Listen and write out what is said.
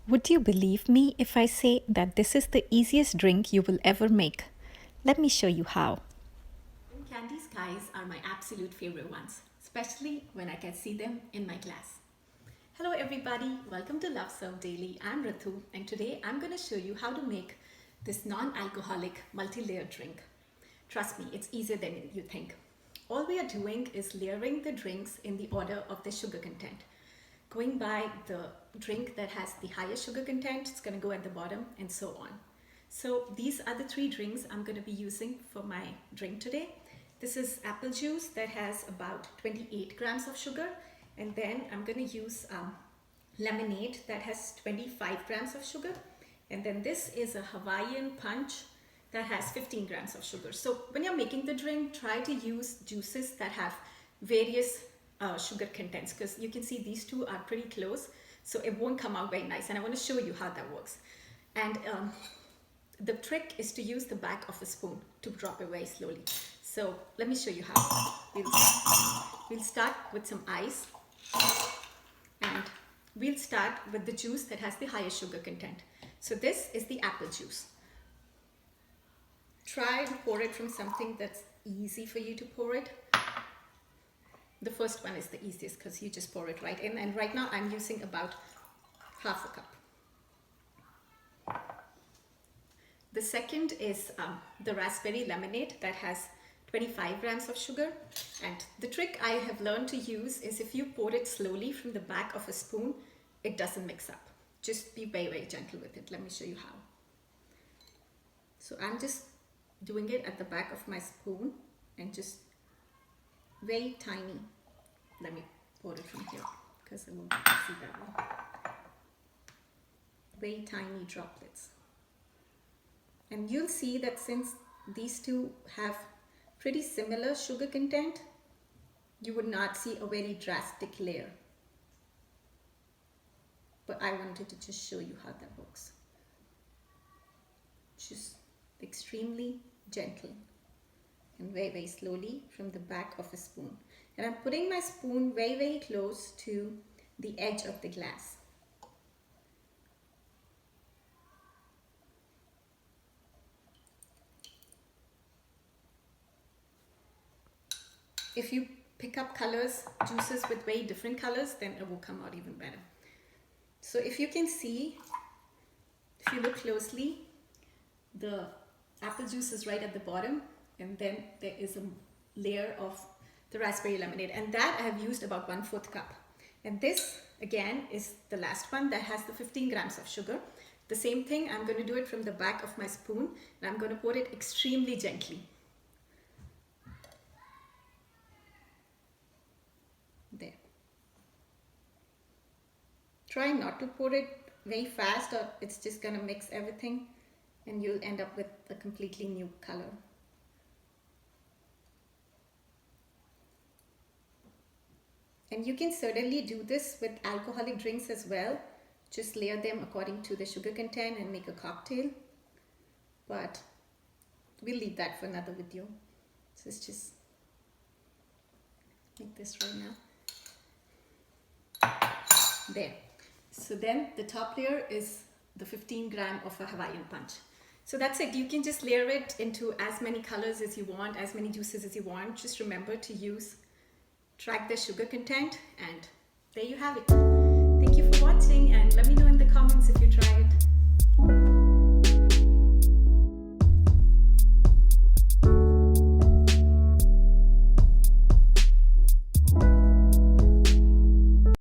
Would you believe me if I say that this is the easiest drink you will ever make? Let me show you how. Candy skies are my absolute favorite ones, especially when I can see them in my glass. Hello everybody, welcome to Love Serve Daily. I'm Ritu and today I'm going to show you how to make this non-alcoholic multi-layered drink. Trust me, it's easier than you think. All we are doing is layering the drinks in the order of the sugar content. Going by the drink that has the highest sugar content, it's going to go at the bottom and so on. So these are the three drinks I'm going to be using for my drink today. This is apple juice that has about 28 grams of sugar, and then I'm going to use lemonade that has 25 grams of sugar, and then this is a Hawaiian punch that has 15 grams of sugar. So when you're making the drink, try to use juices that have various sugar contents, because you can see these two are pretty close, so it won't come out very nice, and I want to show you how that works. And the trick is to use the back of a spoon to drop it very slowly. So let me show you how. We'll start with some ice, and we'll start with the juice that has the highest sugar content. So this is the apple juice. Try to pour it from something that's easy for you to pour it. The first one is the easiest because you just pour it right in, and right now I'm using about half a cup. The second is the raspberry lemonade that has 25 grams of sugar, and the trick I have learned to use is if you pour it slowly from the back of a spoon, it doesn't mix up. Just be very, very gentle with it. Let me show you how. So I'm just doing it at the back of my spoon and just very tiny. Let me pour it from here because I won't see that one. Very tiny droplets. And you'll see that since these two have pretty similar sugar content, you would not see a very drastic layer. But I wanted to just show you how that works. Just extremely gentle and very, very slowly from the back of a spoon. And I'm putting my spoon very, very close to the edge of the glass. If you pick up colors, juices with very different colors, then it will come out even better. So if you can see, if you look closely, the apple juice is right at the bottom, and then there is a layer of the raspberry lemonade, and that I have used about 1/4 cup. And this again is the last one that has the 15 grams of sugar. The same thing, I'm going to do it from the back of my spoon, and I'm going to pour it extremely gently. There. Try not to pour it very fast or it's just going to mix everything and you'll end up with a completely new color. And you can certainly do this with alcoholic drinks as well. Just layer them according to the sugar content and make a cocktail. But we'll leave that for another video. So let's just make this right now. There. So then the top layer is the 15 gram of a Hawaiian punch. So that's it. You can just layer it into as many colors as you want, as many juices as you want. Just remember to track the sugar content, and there you have it. Thank you for watching, and let me know in the comments if you try